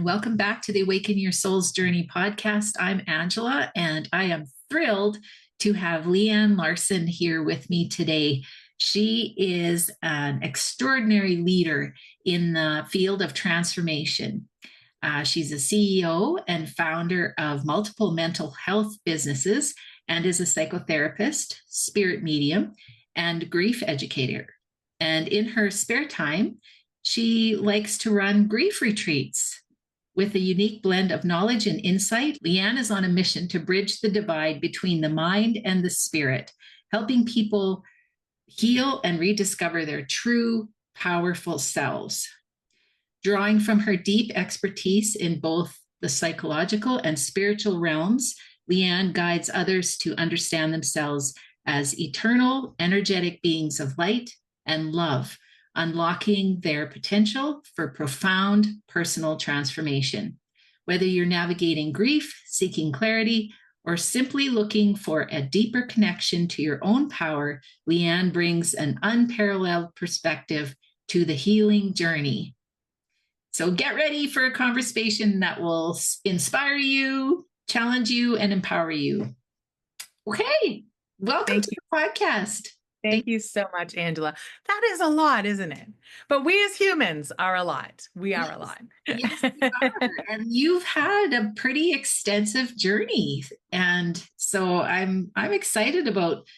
welcome back to the Awaken Your Souls Journey podcast. I'm Angela, and I am thrilled to have Leanne Larson here with me today. She is an extraordinary leader in the field of transformation. She's a CEO and founder of multiple mental health businesses and is a psychotherapist, spirit medium, and grief educator. And in her spare time, she likes to run grief retreats. With a unique blend of knowledge and insight, Leanne is on a mission to bridge the divide between the mind and the spirit, helping people heal and rediscover their true, powerful selves. Drawing from her deep expertise in both the psychological and spiritual realms, Leanne guides others to understand themselves as eternal, energetic beings of light and love, unlocking their potential for profound personal transformation. Whether you're navigating grief, seeking clarity, or simply looking for a deeper connection to your own power, Leanne brings an unparalleled perspective to the healing journey. So get ready for a conversation that will inspire you, challenge you, and empower you. Okay, welcome to the podcast. Thank you so much, Angela. That is a lot, isn't it? But we as humans are a lot. We are a lot. Yes, we are. And you've had a pretty extensive journey. And so I'm excited about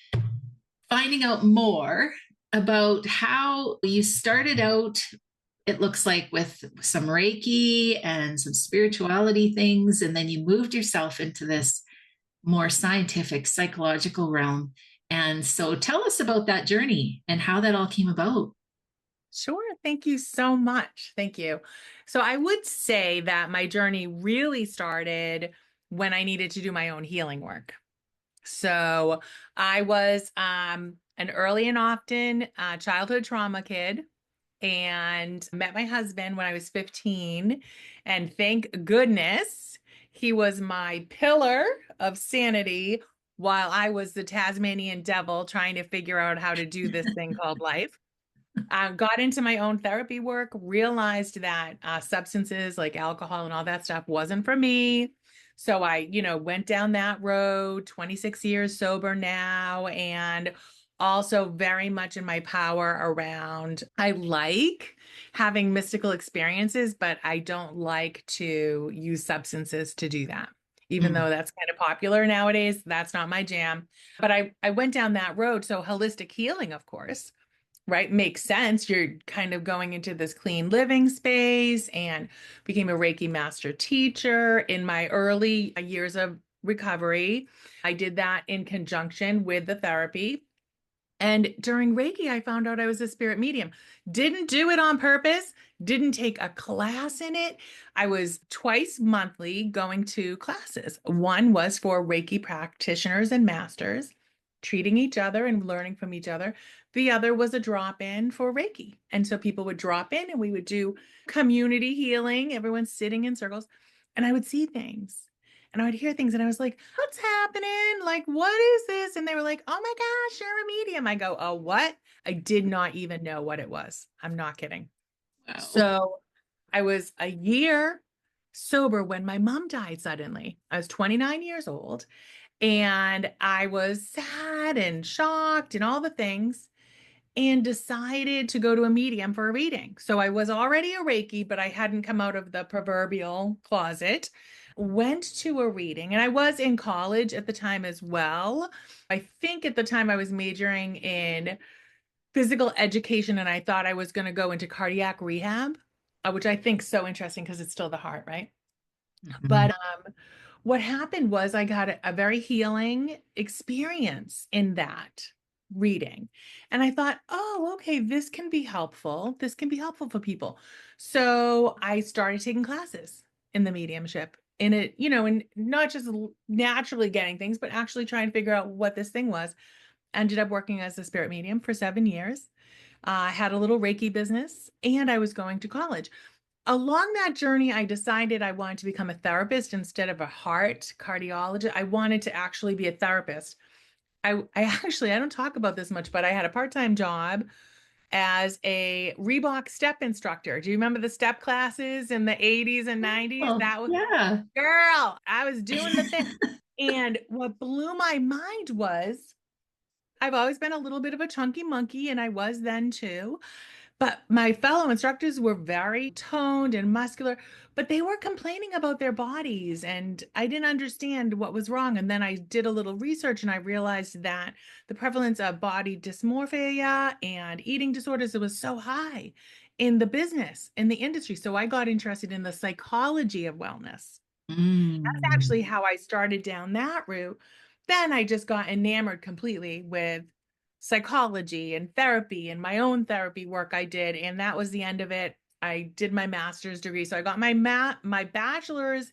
finding out more about how you started out. It looks like with some Reiki and some spirituality things, and then you moved yourself into this more scientific, psychological realm. And so tell us about that journey and how that all came about. Sure. Thank you so much. Thank you. So I would say that my journey really started when I needed to do my own healing work. So I was an early and often childhood trauma kid, and met my husband when I was 15. And thank goodness he was my pillar of sanity while I was the Tasmanian devil trying to figure out how to do this thing called life. Got into my own therapy work, realized that substances like alcohol and all that stuff wasn't for me. So I, went down that road, 26 years sober now, and also very much in my power around, I like having mystical experiences, but I don't like to use substances to do that. Even though that's kind of popular nowadays, that's not my jam. But I went down that road. So holistic healing, of course, right? Makes sense. You're kind of going into this clean living space, and became a Reiki master teacher in my early years of recovery. I did that in conjunction with the therapy. And during Reiki, I found out I was a spirit medium. Didn't do it on purpose, didn't take a class in it. I was twice monthly going to classes. One was for Reiki practitioners and masters, treating each other and learning from each other. The other was a drop-in for Reiki. And so people would drop in and we would do community healing, everyone sitting in circles, and I would see things. And I would hear things and I was like, what's happening? Like, what is this? And they were like, oh my gosh, you're a medium. I go, oh, what? I did not even know what it was. I'm not kidding. Wow. So I was a year sober when my mom died suddenly. I was 29 years old, and I was sad and shocked and all the things, and decided to go to a medium for a reading. So I was already a Reiki, but I hadn't come out of the proverbial closet. Went to a reading, and I was in college at the time as well. I think at the time I was majoring in physical education, and I thought I was going to go into cardiac rehab, which I think is so interesting because it's still the heart, right? Mm-hmm. But what happened was I got a very healing experience in that reading. And I thought, oh, okay, this can be helpful. This can be helpful for people. So I started taking classes in the mediumship, in it, and not just naturally getting things, but actually trying to figure out what this thing was. Ended up working as a spirit medium for 7 years. I had a little Reiki business, and I was going to college. Along that journey, I decided I wanted to become a therapist instead of a heart cardiologist. I wanted to actually be a therapist. I don't talk about this much, but I had a part-time job as a Reebok step instructor. Do you remember the step classes in the 80s and 90s? Oh, That was, yeah. girl, I was doing the thing. And what blew my mind was I've always been a little bit of a chunky monkey, and I was then too. But my fellow instructors were very toned and muscular, but they were complaining about their bodies, and I didn't understand what was wrong. And then I did a little research and I realized that the prevalence of body dysmorphia and eating disorders was so high in the business, in the industry. So I got interested in the psychology of wellness. That's Mm. actually how I started down that route. Then I just got enamored completely with psychology and therapy and my own therapy work I did. And that was the end of it. I did my master's degree. So I got my bachelor's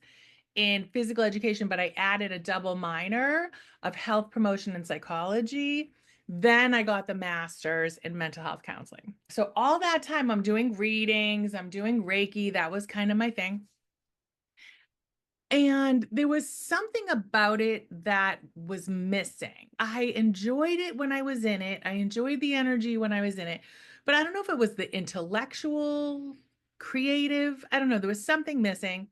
in physical education, but I added a double minor of health promotion and psychology. Then I got the master's in mental health counseling. So all that time I'm doing readings, I'm doing Reiki. That was kind of my thing. And there was something about it that was missing. I enjoyed it when I was in it. I enjoyed the energy when I was in it. But I don't know if it was the intellectual, creative. I don't know. There was something missing.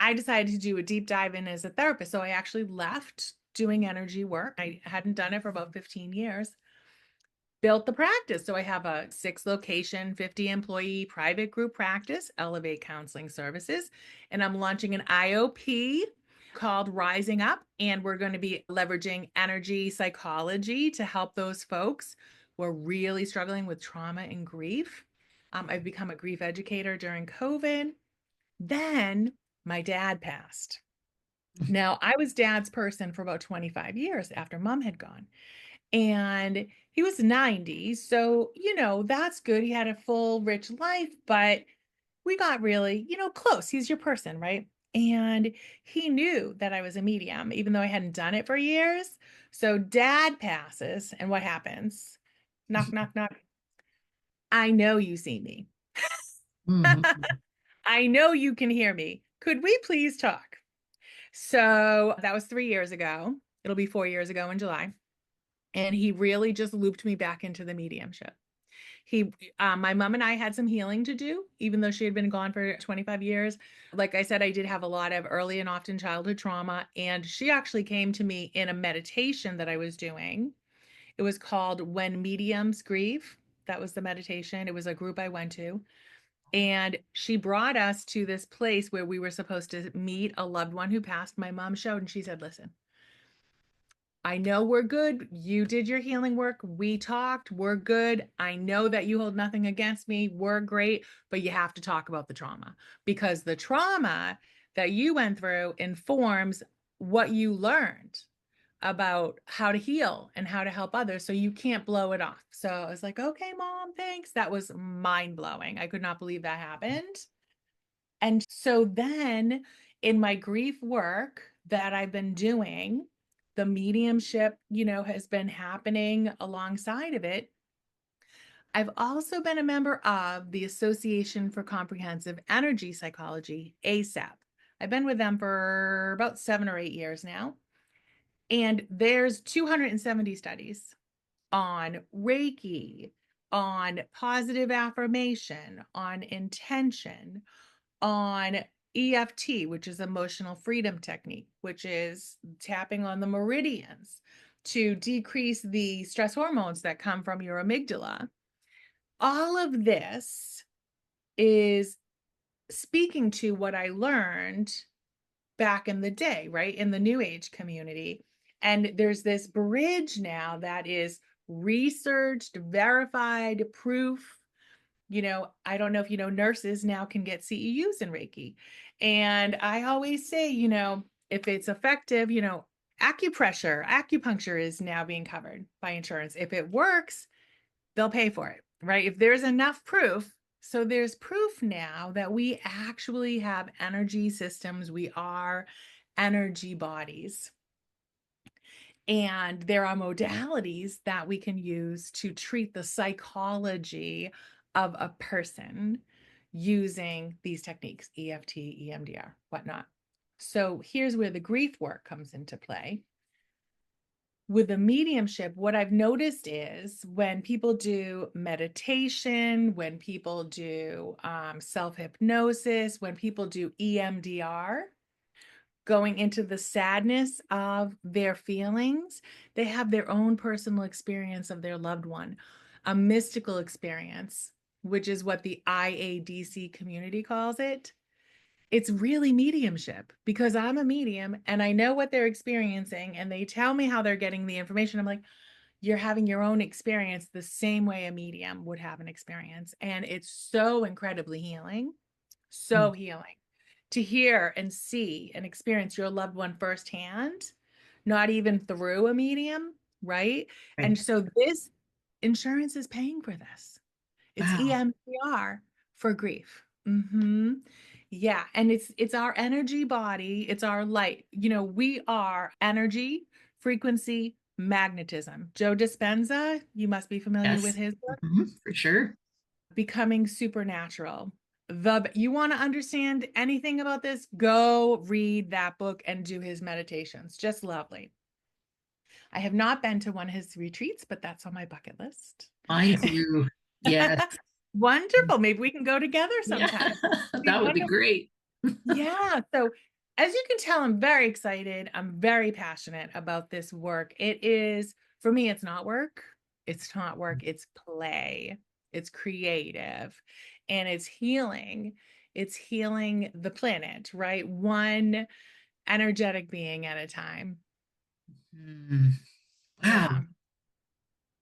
I decided to do a deep dive in as a therapist. So I actually left doing energy work. I hadn't done it for about 15 years. Built the practice. So I have a 6 location, 50 employee private group practice, Elevate Counseling Services. And I'm launching an IOP called Rising Up. And we're going to be leveraging energy psychology to help those folks who are really struggling with trauma and grief. I've become a grief educator during COVID. Then my dad passed. Now, I was dad's person for about 25 years after mom had gone. And he was 90. So, that's good. He had a full, rich life, but we got really, close. He's your person, right? And he knew that I was a medium, even though I hadn't done it for years. So, dad passes, and what happens? Knock, knock, knock. I know you see me. Mhm. I know you can hear me. Could we please talk? So, that was 3 years ago. It'll be 4 years ago in July. And he really just looped me back into the mediumship. My mom and I had some healing to do, even though she had been gone for 25 years. Like I said, I did have a lot of early and often childhood trauma. And she actually came to me in a meditation that I was doing. It was called When Mediums Grieve. That was the meditation. It was a group I went to. And she brought us to this place where we were supposed to meet a loved one who passed. My mom showed, and she said, listen, I know we're good. You did your healing work. We talked. We're good. I know that you hold nothing against me. We're great. But you have to talk about the trauma, because the trauma that you went through informs what you learned about how to heal and how to help others. So you can't blow it off. So I was like, okay, mom, thanks. That was mind blowing. I could not believe that happened. And so then in my grief work that I've been doing, the mediumship, has been happening alongside of it. I've also been a member of the Association for Comprehensive Energy Psychology, ASAP. I've been with them for about 7 or 8 years now. And there's 270 studies on Reiki, on positive affirmation, on intention, on EFT, which is emotional freedom technique, which is tapping on the meridians to decrease the stress hormones that come from your amygdala. All of this is speaking to what I learned back in the day, right? In the New Age community. And there's this bridge now that is researched, verified, proof. I don't know if nurses now can get CEUs in Reiki. And I always say, if it's effective, acupuncture is now being covered by insurance. If it works, they'll pay for it, right? If there's enough proof. So there's proof now that we actually have energy systems. We are energy bodies. And there are modalities that we can use to treat the psychology of a person using these techniques, EFT, EMDR, whatnot. So here's where the grief work comes into play. with the mediumship, what I've noticed is when people do meditation, when people do self-hypnosis, when people do EMDR, going into the sadness of their feelings, they have their own personal experience of their loved one, a mystical experience, which is what the IADC community calls it. It's really mediumship because I'm a medium and I know what they're experiencing and they tell me how they're getting the information. I'm like, you're having your own experience the same way a medium would have an experience. And it's so incredibly healing, so Mm. healing to hear and see and experience your loved one firsthand, not even through a medium, right? And Right. so this insurance is paying for this. It's Wow. EMDR for grief. Mm-hmm. Yeah, and it's our energy body, it's our light. You know, we are energy, frequency, magnetism. Joe Dispenza, you must be familiar with Yes. his work, For sure. Becoming Supernatural. You want to understand anything about this? Go read that book and do his meditations. Just lovely. I have not been to one of his retreats, but that's on my bucket list. Mine too. Yes. Wonderful. Maybe we can go together Yeah. sometime. Be That would be wonderful. great. Yeah. So, as you can tell, I'm very excited. I'm very passionate about this work. It is, for me, it's not work. It's not work. It's play. It's creative and it's healing. It's healing the planet, right? One energetic being at a time. Mm. Yeah. Wow.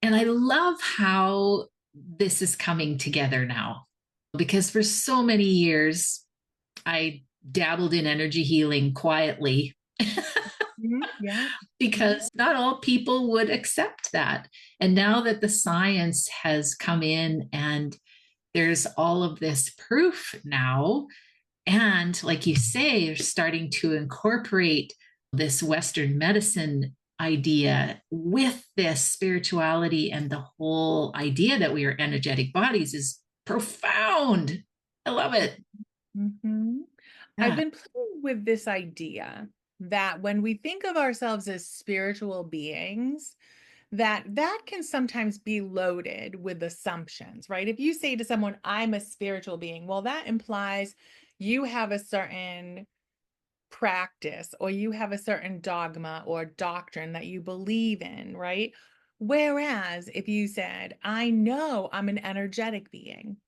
And I love how this is coming together now because for so many years, I dabbled in energy healing quietly Yeah. because not all people would accept that. And now that the science has come in and there's all of this proof now, and like you say, you're starting to incorporate this Western medicine idea with this spirituality, and the whole idea that we are energetic bodies is profound. I love it. Mhm. I've Yeah. been playing with this idea that when we think of ourselves as spiritual beings, that can sometimes be loaded with assumptions, right? If you say to someone, I'm a spiritual being, well, that implies you have a certain practice or you have a certain dogma or doctrine that you believe in, right? Whereas if you said, I know I'm an energetic being,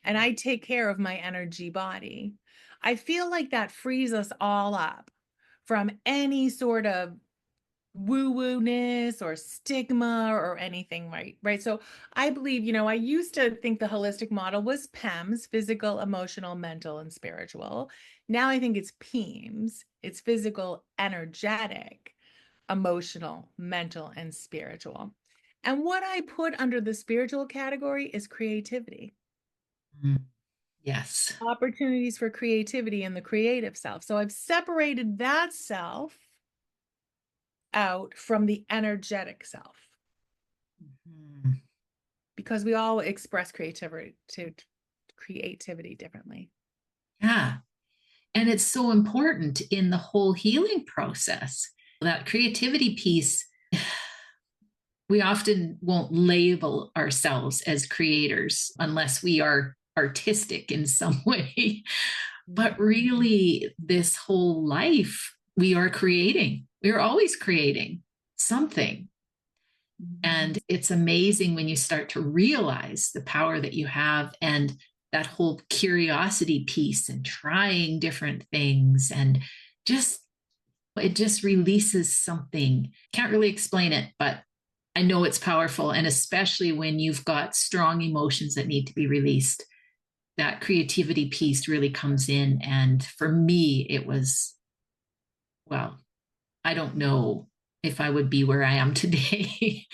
and I take care of my energy body, I feel like that frees us all up from any sort of woo-woo-ness or stigma or anything, right? So I believe, I used to think the holistic model was PEMS, physical, emotional, mental, and spiritual. Now I think it's PEMS, it's physical, energetic, emotional, mental, and spiritual. And what I put under the spiritual category is creativity. Mm. Yes. Opportunities for creativity in the creative self. So I've separated that self out from the energetic self Mhm. because we all express creativity differently. Yeah. And it's so important in the whole healing process. That creativity piece, we often won't label ourselves as creators unless we are artistic in some way. But really, this whole life, we are creating. We are always creating something. And Mhm. it's amazing when you start to realize the power that you have, and that whole curiosity piece and trying different things, and just it just releases something. Can't really explain it, but I know it's powerful. And especially when you've got strong emotions that need to be released, that creativity piece really comes in. And for me, it was, well, I don't know if I would be where I am today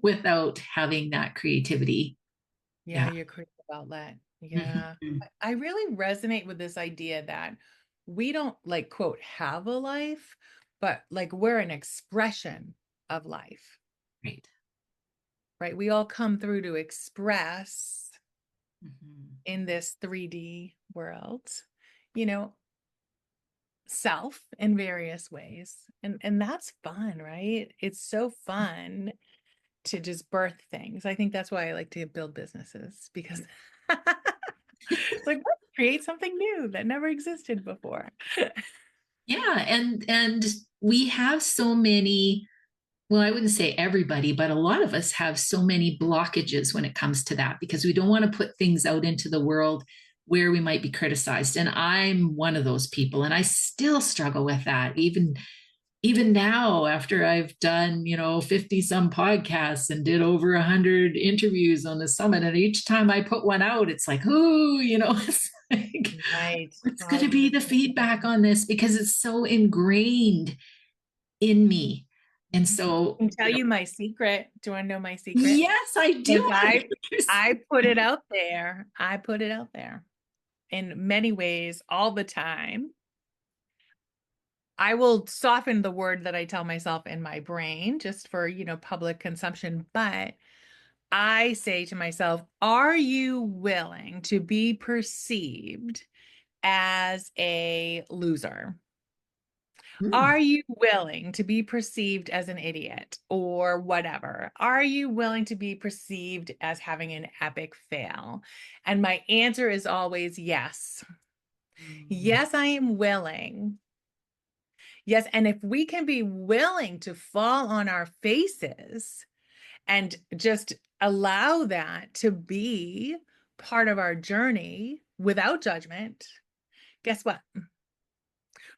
without having that creativity. Yeah, Yeah. your creative outlet. Yeah. Mhm. I really resonate with this idea that we don't like, quote, have a life, but like we're an expression of life, Right. right? We all come through to express Mhm. in this 3D world, you know, itself in various ways. And that's fun, right? It's so fun to just birth things. I think that's why I like to build businesses, because it's like, let's create something new that never existed before. Yeah, and we have so many, well, I wouldn't say everybody, but a lot of us have so many blockages when it comes to that because we don't want to put things out into the world where we might be criticized. And I'm one of those people, and I still struggle with that even now after I've done, 50 some podcasts and did over 100 interviews on the summit. And each time I put one out, it's like, oh, it's like, Right. what's going to be the feedback on this? Because it's so ingrained in me. And so, I can tell you my secret. Do you want to know my secret? yes, I do. I put it out there. I put it out there in many ways all the time. I will soften the word that I tell myself in my brain just for, public consumption. But I say to myself, are you willing to be perceived as a loser? Hmm. Are you willing to be perceived as an idiot or whatever? Are you willing to be perceived as having an epic fail? And my answer is always yes. Yes, I am willing. Yes. And if we can be willing to fall on our faces and just allow that to be part of our journey without judgment, guess what?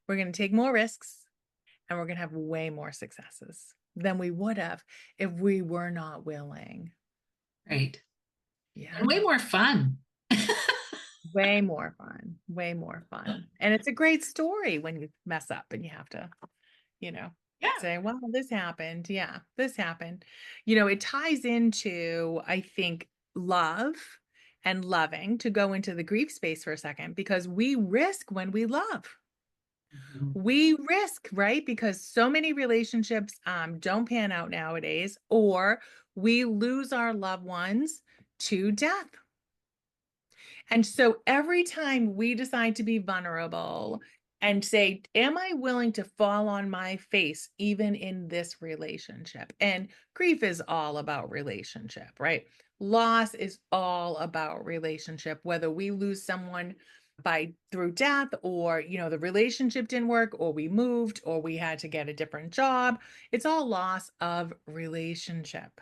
We're going to take more risks and we're going to have way more successes than we would have if we were not willing. Right. Yeah. And way more fun. Way more fun. Way more fun. And it's a great story when you mess up and you have to, Yeah. say, well, this happened. Yeah, this happened. It ties into, I think, love and loving, to go into the grief space for a second, because we risk when we love. Mhm. We risk, right? Because so many relationships don't pan out nowadays, or we lose our loved ones to death. And so every time we decide to be vulnerable and say, am I willing to fall on my face even in this relationship? And grief is all about relationship, right? Loss is all about relationship, whether we lose someone through death, or the relationship didn't work, or we moved, or we had to get a different job. It's all loss of relationship.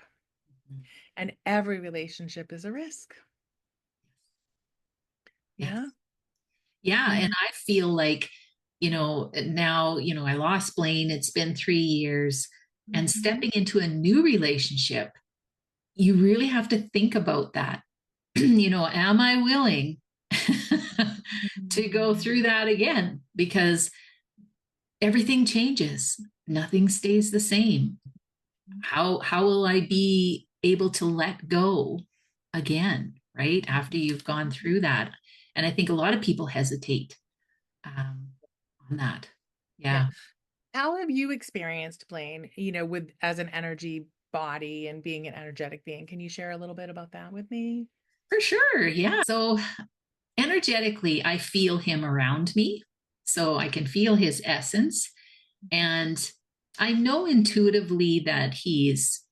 And every relationship is a risk. Yes. Yeah. Yeah. Yeah. And I feel like, now, I lost Blaine. It's been 3 years. And Mhm. stepping into a new relationship, you really have to think about that. Am I willing to go through that again? Because everything changes, nothing stays the same. How will I be able to let go again, right? After you've gone through that. And I think a lot of people hesitate um, on that. Yeah. Yeah. How have you experienced, Blaine, with as an energy body and being an energetic being? Can you share a little bit about that with me? For sure. Yeah. So energetically, I feel him around me. So I can feel his essence. And I know intuitively that he's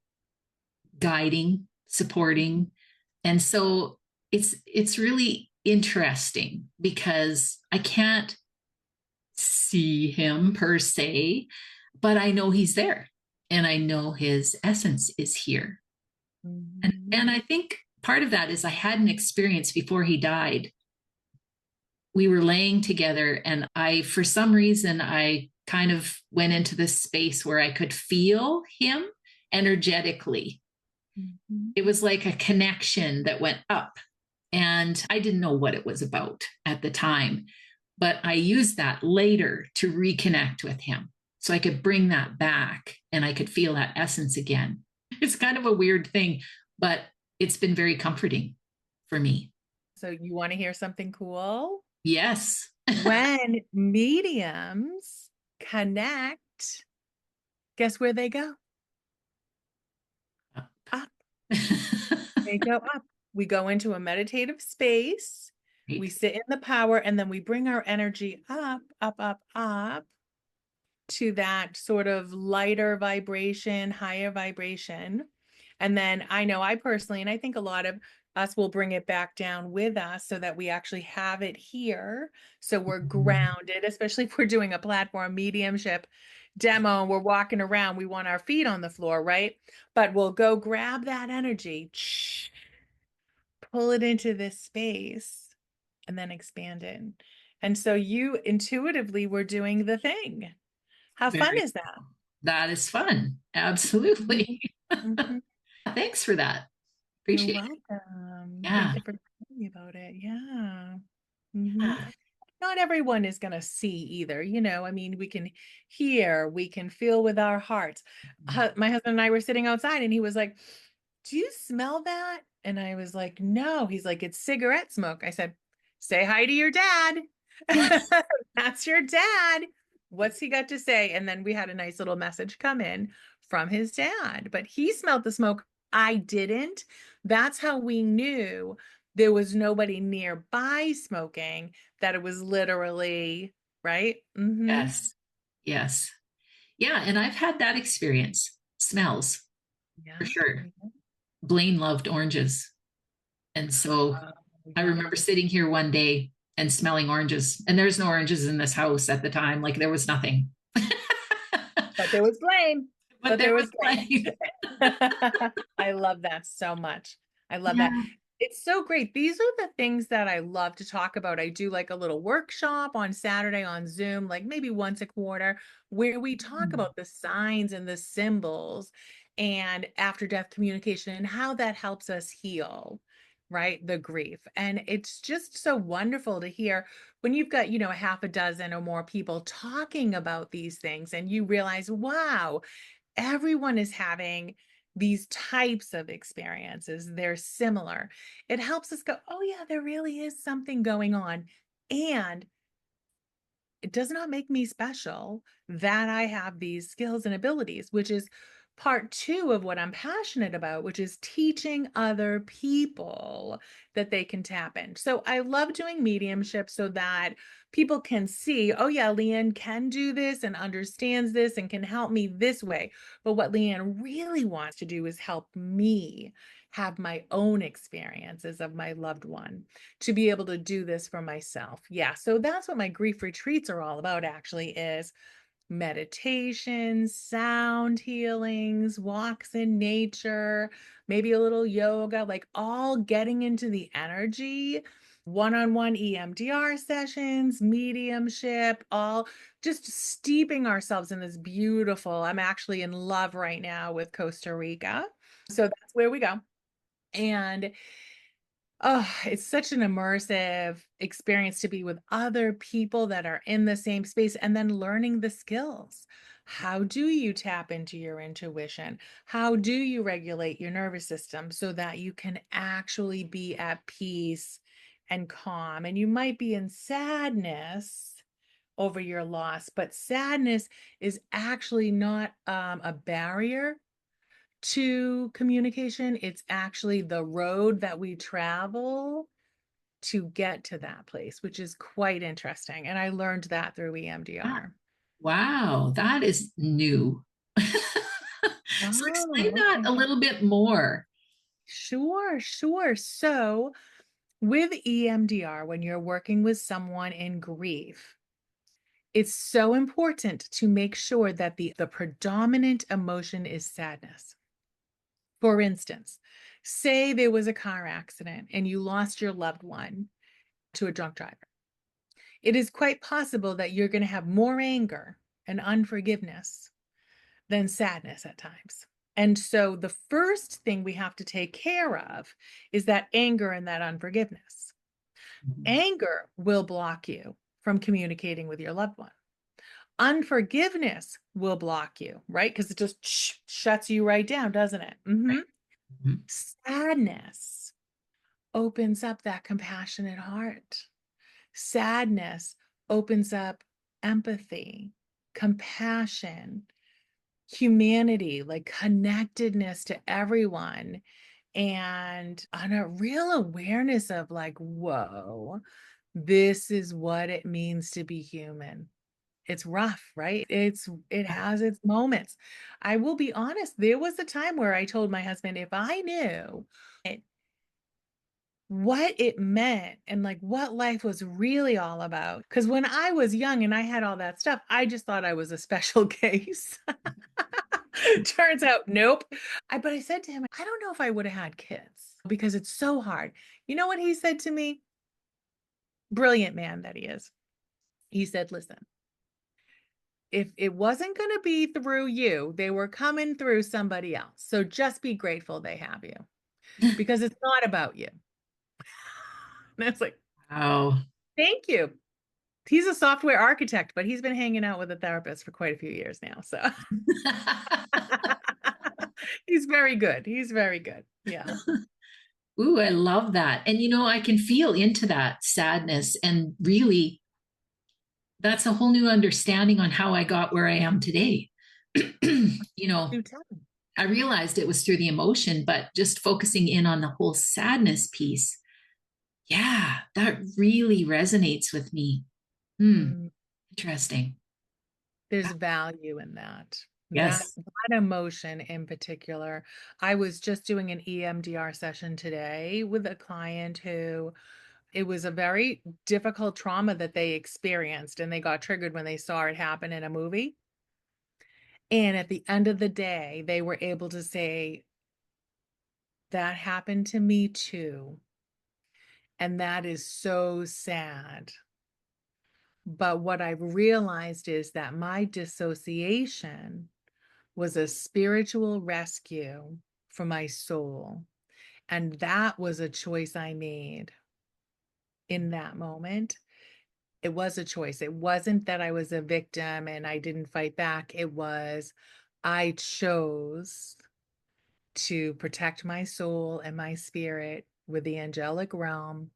guiding, supporting. And so it's really interesting because I can't see him per se, but I know he's there and I know his essence is here. And Mhm. and I think part of that is I had an experience before he died. We were laying together and I for some reason I kind of went into this space where I could feel him energetically. Mhm. It was like a connection that went up. And I didn't know what it was about at the time, but I used that later to reconnect with him. So I could bring that back and I could feel that essence again. It's kind of a weird thing, but it's been very comforting for me. So you want to hear something cool? Yes. When mediums connect, guess where they go? Up. They go up. We go into a meditative space We Right. sit in the power, and then we bring our energy up, up, up, up to that sort of lighter vibration, higher vibration. And then I know I personally, and I think a lot of us will bring it back down with us so that we actually have it here. So we're grounded, especially if we're doing a platform mediumship demo and we're walking around, we want our feet on the floor, right? But we'll go grab that energy, pull it into this space, and then expand it. And so you intuitively were doing the thing. How fun Very is that? cool. That is fun. Mhm. Absolutely. Mhm. Thanks for that. You're Appreciate it. welcome. Yeah. Thank you for telling me about it. Yeah. Mhm. Yeah. Not everyone is going to see either. I mean, we can hear, we can feel with our hearts. My husband and I were sitting outside and he was like, "Do you smell that?" And I was like, "No." He's like, "It's cigarette smoke." I said, "Say hi to your dad." That's your dad. What's he got to say? And then we had a nice little message come in from his dad, but he smelled the smoke. I didn't. That's how we knew there was nobody nearby smoking, that it was literally, right? Mm-hmm. Yes. Yes. Yeah. And I've had that experience. Smells, for Yeah. sure. Yeah. Blaine loved oranges. And so Oh, I yeah. remember sitting here one day and smelling oranges. And there's no oranges in this house at the time. Like there was nothing. But there was blame. But But there there was was Blaine. blame. I love that so much. I love that. Yeah. It's so great. These are the things that I love to talk about. I do like a little workshop on Saturday on Zoom, like maybe once a quarter, where we talk about the signs and the symbols and after death communication and how that helps us heal, right? The grief. And it's just so wonderful to hear when you've got, a half a dozen or more people talking about these things and you realize, wow, everyone is having these types of experiences. They're similar. It helps us go, oh, yeah, there really is something going on. And it does not make me special that I have these skills and abilities, which is part two of what I'm passionate about, which is teaching other people that they can tap in. So I love doing mediumship so that people can see, oh, yeah, Leanne can do this and understands this and can help me this way. But what Leanne really wants to do is help me have my own experiences of my loved one to be able to do this for myself. Yeah, so that's what my grief retreats are all about, actually, is meditation, sound healings, walks in nature, maybe a little yoga, like all getting into the energy, one-on-one EMDR sessions, mediumship, all just steeping ourselves in this beautiful, I'm actually in love right now with Costa Rica. So that's where we go. And oh, it's such an immersive experience to be with other people that are in the same space and then learning the skills. How do you tap into your intuition? How do you regulate your nervous system so that you can actually be at peace and calm? And you might be in sadness over your loss, but sadness is actually not a barrier to communication. It's actually the road that we travel to get to that place, which is quite interesting. And I learned that through Ah, EMDR. wow. That is new. So explain Oh, that okay. a little bit more. Sure, sure. So with EMDR, when you're working with someone in grief, it's so important to make sure that the predominant emotion is sadness. For instance, say there was a car accident and you lost your loved one to a drunk driver. It is quite possible that you're going to have more anger and unforgiveness than sadness at times. And so the first thing we have to take care of is that anger and that unforgiveness. Anger will block you from communicating with your loved one. Unforgiveness will block you, right? Because it just shuts you right down, doesn't it? Right. Mhm. Sadness opens up that compassionate heart. Sadness opens up empathy, compassion, humanity, like connectedness to everyone. and on a real awareness of like, whoa, this is what it means to be human. It's rough, right? It has its moments. I will be honest, there was a time where I told my husband, if I knew what it meant and like what life was really all about. Because when I was young and I had all that stuff, I just thought I was a special case. Turns out, nope. But I said to him, I don't know if I would have had kids because it's so hard. You know what he said to me? Brilliant man that he is. He said, listen, if it wasn't going to be through you, they were coming through somebody else. So just be grateful they have you because it's not about you. And it's like, Wow. thank you. He's a software architect, but he's been hanging out with a therapist for quite a few years now. So he's very good. He's very good. Yeah. Ooh, I love that. And, I can feel into that sadness. And really, that's a whole new understanding on how I got where I am today. you know, Do tell. I realized it was through the emotion, but just focusing in on the whole sadness piece. Yeah, that really resonates with me. Mm, Interesting. there's value in that. That Yes. that emotion in particular. I was just doing an EMDR session today with a client who it was a very difficult trauma that they experienced and they got triggered when they saw it happen in a movie. And at the end of the day, they were able to say, that happened to me too. And that is so sad. But what I've realized is that my dissociation was a spiritual rescue for my soul. And that was a choice I made in that moment. It was a choice. It wasn't that I was a victim and I didn't fight back. It was I chose to protect my soul and my spirit with the angelic realm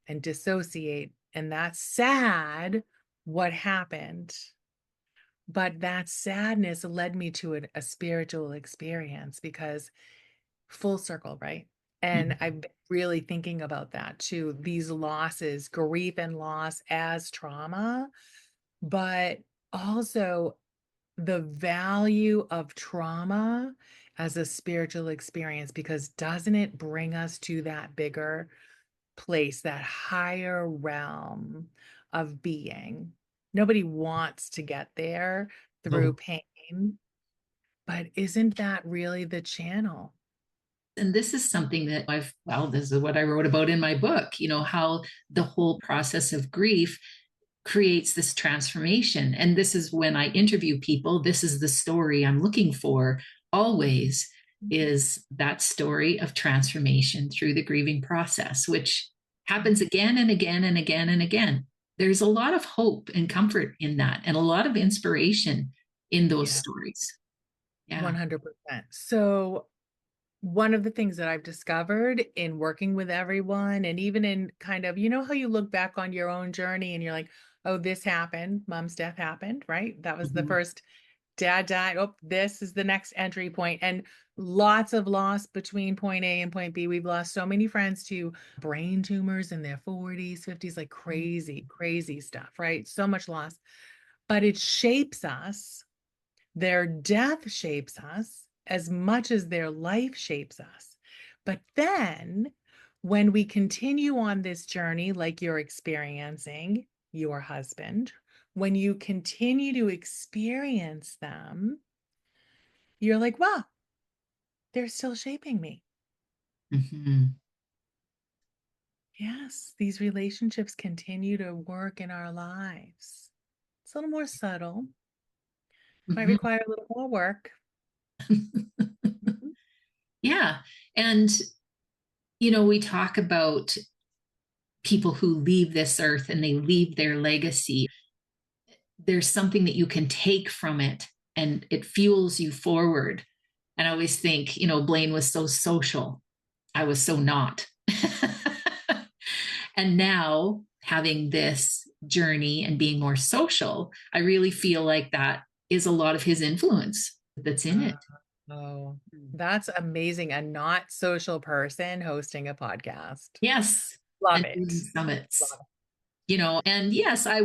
and dissociate. And that's sad what happened. But that sadness led me to a spiritual experience because full circle, right? And Mhm. I've been really thinking about that too. These losses, grief and loss as trauma, but also the value of trauma as a spiritual experience, because doesn't it bring us to that bigger place, that higher realm of being? Nobody wants to get there through Oh. pain, but isn't that really the channel? And this is something that this is what I wrote about in my book, how the whole process of grief creates this transformation. And this is when I interview people, this is the story I'm looking for always, is that story of transformation through the grieving process, which happens again and again and again and again. There's a lot of hope and comfort in that, and a lot of inspiration in those Yeah, stories. Yeah. 100%. So one of the things that I've discovered in working with everyone, and even in kind of, how you look back on your own journey and you're like, oh, this happened, mom's death happened, right? That was the Mhm. first, dad died. Oh, this is the next entry point. And lots of loss between point A and point B. We've lost so many friends to brain tumors in their 40s, 50s, like crazy, crazy stuff, right? So much loss, but it shapes us. Their death shapes us as much as their life shapes us. But then when we continue on this journey, like you're experiencing your husband, when you continue to experience them, you're like, wow, they're still shaping me. Mhm. Yes, these relationships continue to work in our lives. It's a little more subtle, might Mhm. require a little more work. Mhm. Yeah. And, we talk about people who leave this earth and they leave their legacy. There's something that you can take from it and it fuels you forward. And I always think, Blaine was so social. I was so not. And now having this journey and being more social, I really feel like that is a lot of his influence that's in it. Oh, that's amazing. A not social person hosting a podcast. Yes. Love And doing it. summits, Love and yes, I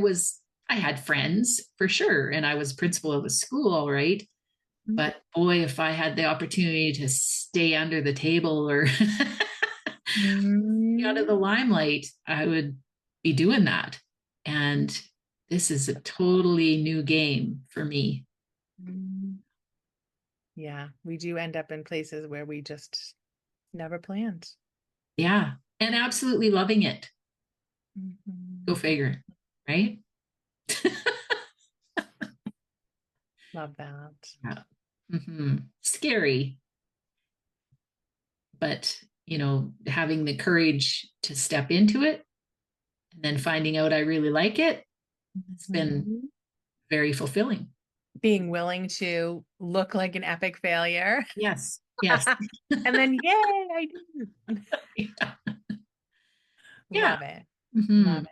had friends for sure. And I was principal of a school, right? it. But boy, if I had the opportunity to stay under the table or out of Mhm. the limelight, I would be doing that. And this is a totally new game for me. Mhm. Yeah, we do end up in places where we just never planned. Yeah. And absolutely loving it. Go Mhm. figure. Right. Love that. Yeah. Scary, but having the courage to step into it and then finding out I really like it, it's been Mhm. very fulfilling. Being willing to look like an epic failure. Yes. Yes. And then, yay, I did. Yeah. Love it. hmm Love it.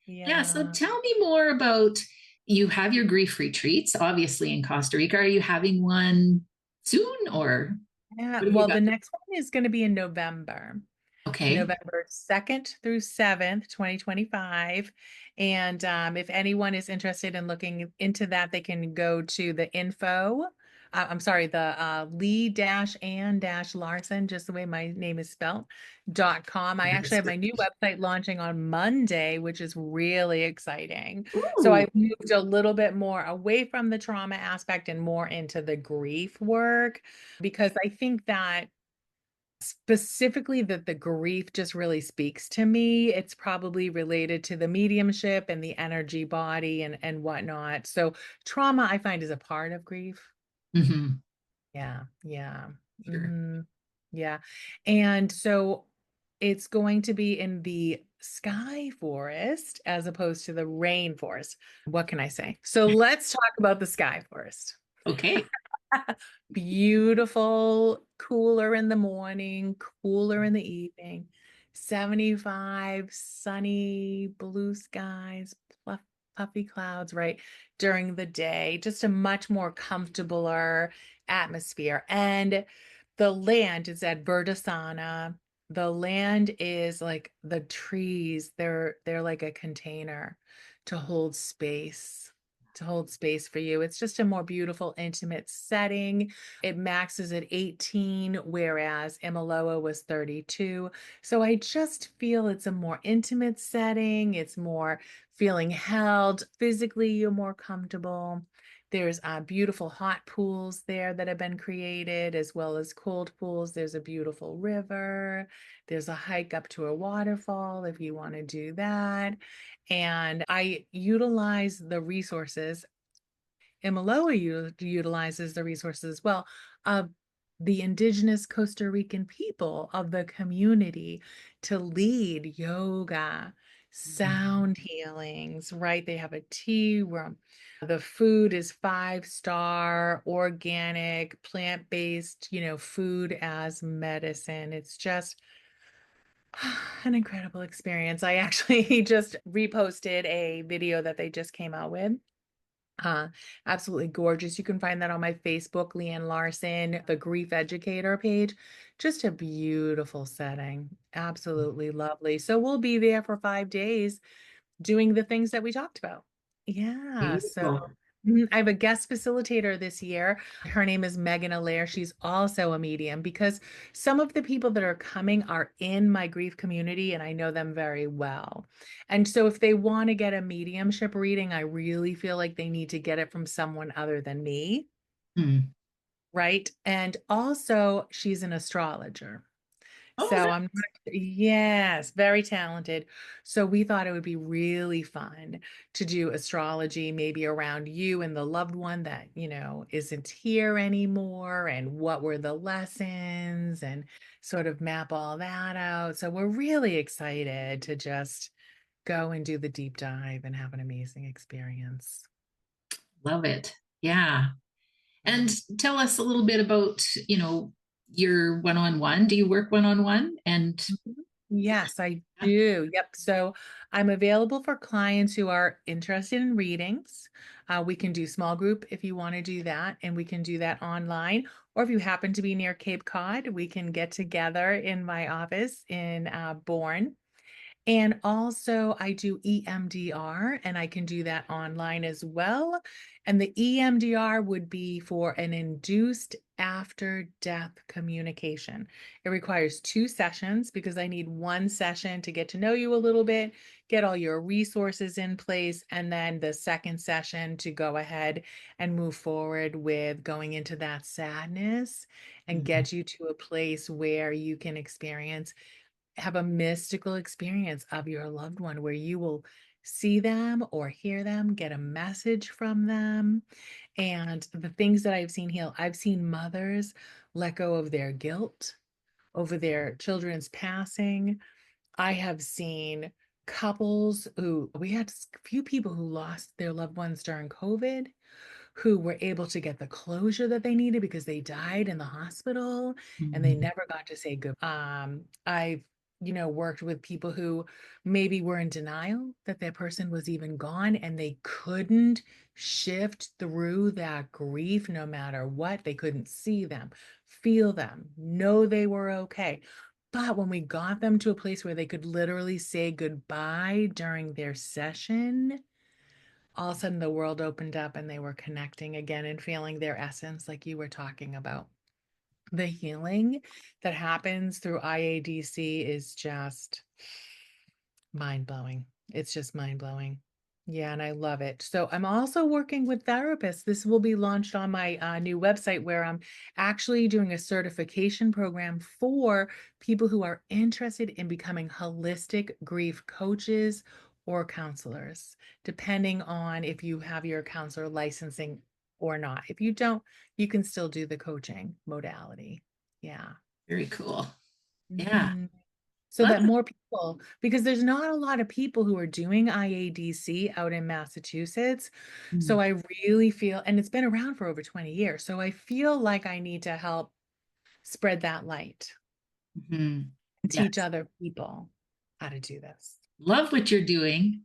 Yeah. So Yeah. tell me more about, you have your grief retreats, obviously in Costa Rica. Are you having one soon, or Yeah. what have you Well, got? the next one is going to be in November. Okay. November 2nd through 7th, 2025. And if anyone is interested in looking into that, they can go to the info. I'm sorry, the Leigh-Ann-Larson, just the way my name is spelled, .com. I actually have my new website launching on Monday, which is really exciting. So Ooh. I've moved a little bit more away from the trauma aspect and more into the grief work, because I think that specifically that the grief just really speaks to me. It's probably related to the mediumship and the energy body and whatnot. So trauma I find is a part of grief. hmm Yeah, yeah. Sure. Yeah. And so it's going to be in the sky forest as opposed to the rainforest. What can I say? So let's talk about the sky forest. Okay. Beautiful, cooler in the morning, cooler in the evening, 75, sunny, blue skies, puffy clouds, right? During the day, just a much more comfortabler atmosphere. And the land is at Verdasana. The land is like the trees, they're like a container to hold space, for you. It's just a more beautiful, intimate setting. It maxes at 18, whereas Imaloa was 32. So I just feel it's a more intimate setting. It's more feeling held. Physically, you're more comfortable. There's beautiful hot pools there that have been created, as well as cold pools. There's a beautiful river. There's a hike up to a waterfall if you want to do that. And I utilize the resources. Imaloa utilizes the resources as well of the indigenous Costa Rican people of the community to lead yoga, Mhm. sound healings, right? They have a tea room. The food is 5-star, organic, plant-based, food as medicine. It's just an incredible experience. I actually just reposted a video that they just came out with. Uh, Absolutely gorgeous. You can find that on my Facebook, Leanne Larson, the Grief Educator page. Just a beautiful setting. Absolutely lovely. So we'll be there for 5 days doing the things that we talked about. Yeah. So Beautiful. I have a guest facilitator this year. Her name is Megan Allaire. She's also a medium because some of the people that are coming are in my grief community and I know them very well. And so if they want to get a mediumship reading, I really feel like they need to get it from someone other than me. Hmm. Right. And also, she's an astrologer. Oh, is So that I'm yes, very talented. So we thought it would be really fun to do astrology maybe around you and the loved one that, isn't here anymore, and what were the lessons, and sort of map all that out. So we're really excited to just go and do the deep dive and have an amazing experience. love it? Yeah. And Yeah. tell us a little bit about, your one-on-one. Do you work one-on-one? And Yes, I Yeah. do. Yep. So I'm available for clients who are interested in readings. We can do small group if you want to do that, and we can do that online. Or if you happen to be near Cape Cod, we can get together in my office in Bourne. And also, I do EMDR, and I can do that online as well. And the EMDR would be for an induced after death communication. It requires 2 sessions because I need one session to get to know you a little bit, get all your resources in place, and then the second session to go ahead and move forward with going into that sadness and Mhm. get you to a place where you can have a mystical experience of your loved one where you will see them or hear them, get a message from them. And the things that I've seen heal, I've seen mothers let go of their guilt over their children's passing. I have seen couples who, we had a few people who lost their loved ones during COVID who were able to get the closure that they needed because they died in the hospital and they Mhm. never got to say goodbye. I've, worked with people who maybe were in denial that their person was even gone and they couldn't shift through that grief no matter what. They couldn't see them, feel them, know they were okay. But when we got them to a place where they could literally say goodbye during their session, all of a sudden the world opened up and they were connecting again and feeling their essence, like you were talking about. The healing that happens through IADC is just mind blowing. It's just mind blowing. Yeah, and I love it. So I'm also working with therapists. This will be launched on my new website where I'm actually doing a certification program for people who are interested in becoming holistic grief coaches or counselors, depending on if you have your counselor licensing or not. If you don't, you can still do the coaching modality. Yeah. Very cool. Yeah. Mhm. So Well, that more people, because there's not a lot of people who are doing IADC out in Massachusetts. So I really feel, and it's been around for over 20 years. So I feel like I need to help spread that light Mhm. and teach Yes. other people how to do this. Love what you're doing.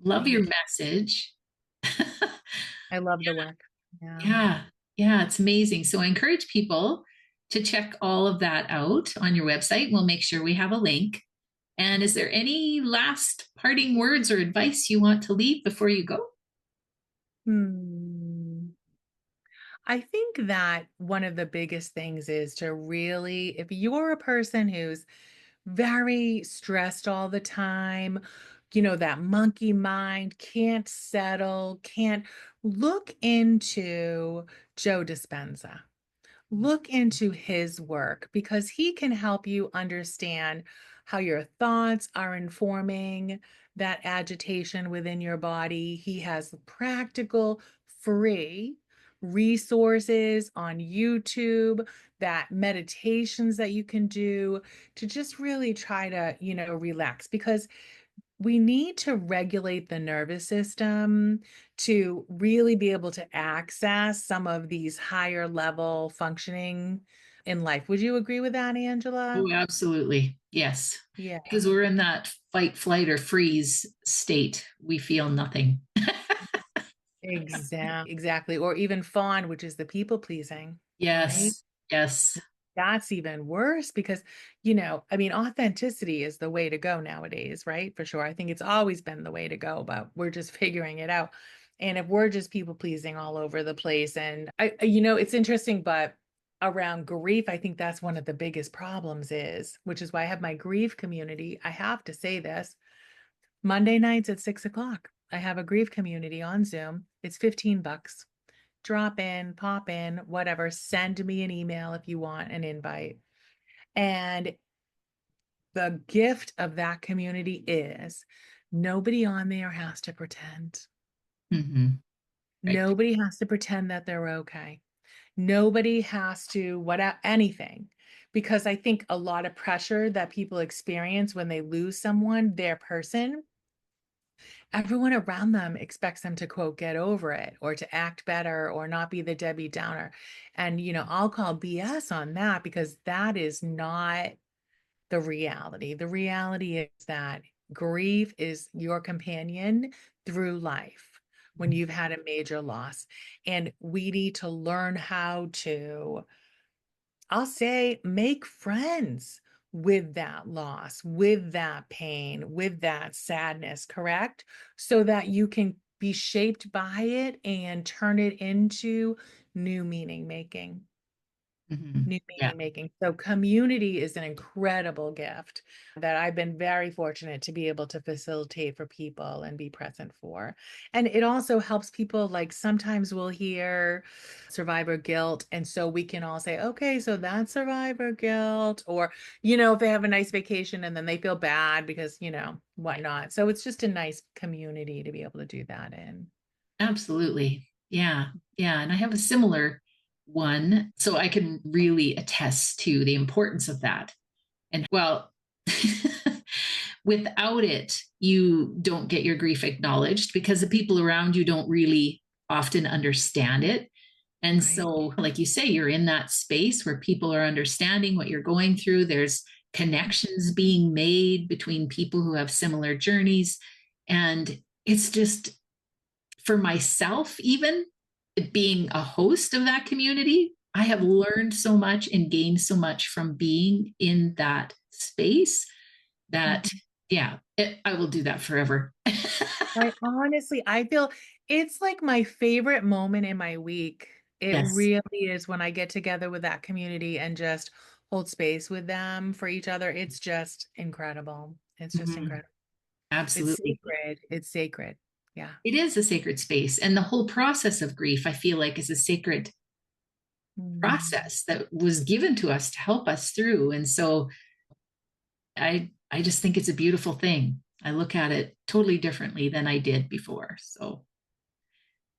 Love your Thank you. message. I love the work. Yeah. Yeah. Yeah. It's amazing. So I encourage people to check all of that out on your website. We'll make sure we have a link. And is there any last parting words or advice you want to leave before you go? Hmm. I think that one of the biggest things is to really, if you're a person who's very stressed all the time, that monkey mind, can't settle, can't look into Joe Dispenza. Look into his work because he can help you understand how your thoughts are informing that agitation within your body. He has practical, free resources on YouTube, that meditations that you can do to just really try to, relax because we need to regulate the nervous system to really be able to access some of these higher level functioning in life. Would you agree with that, Angela? Oh, absolutely. Yes. Yeah, Because we're in that fight, flight, or freeze state. We feel nothing. exactly. Or even fawn, which is the people pleasing, right? Yes. Yes. That's even worse because, I mean, authenticity is the way to go nowadays, right? For sure. I think it's always been the way to go, but we're just figuring it out. And if we're just people pleasing all over the place, and it's interesting, but around grief, I think that's one of the biggest problems which is why I have my grief community. I have to say this Monday nights at 6 o'clock. I have a grief community on Zoom. It's $15. Drop in, pop in, whatever. Send me an email if you want an invite. And the gift of that community is nobody on there has to pretend. Hmm. Right. Nobody has to pretend that they're okay. Nobody has to anything. Because I think a lot of pressure that people experience when they lose someone, their person, everyone around them expects them to quote, get over it or to act better or not be the Debbie Downer. And, I'll call BS on that because that is not the reality. The reality is that grief is your companion through life when you've had a major loss. And we need to learn how to, I'll say, make friends with that loss, with that pain, with that sadness, correct? So that you can be shaped by it and turn it into new meaning making. Mhm. New Yeah, meaning making. So community is an incredible gift that I've been very fortunate to be able to facilitate for people and be present for. And it also helps people, like sometimes we'll hear survivor guilt. And so we can all say, okay, so that's survivor guilt. Or, if they have a nice vacation and then they feel bad because, whatnot. So it's just a nice community to be able to do that in. absolutely. Yeah. Yeah. And I have a similar one. So I can really attest to the importance of that. And well, without it, you don't get your grief acknowledged because the people around you don't really often understand it. And Right. so, like you say, you're in that space where people are understanding what you're going through. There's connections being made between people who have similar journeys. And it's just for myself, even being a host of that community, I have learned so much and gained so much from being in that space that, Mhm. yeah, I will do that forever. I feel it's like my favorite moment in my week. It Yes. really is when I get together with that community and just hold space with them for each other. It's just incredible. It's just Mhm. incredible. It's Absolutely. sacred. It's sacred. Yeah. It is a sacred space. And the whole process of grief, I feel like, is a sacred Mm. process that was given to us to help us through. And so I just think it's a beautiful thing. I look at it totally differently than I did before. So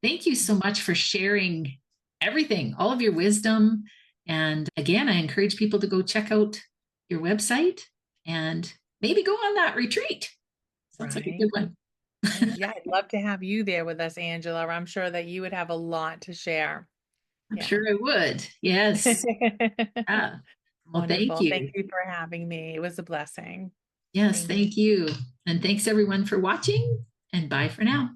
thank you so much for sharing everything, all of your wisdom. And again, I encourage people to go check out your website and maybe go on that retreat. Sounds like a Right. good one. Right. Yeah. I'd love to have you there with us, Angela. I'm sure that you would have a lot to share. I'm Yeah. sure I would. Yes. Yeah. Well, thank Wonderful. Thank you. you for having me. It was a blessing. Yes, Thank you. thank you. And thanks everyone for watching, and bye for now.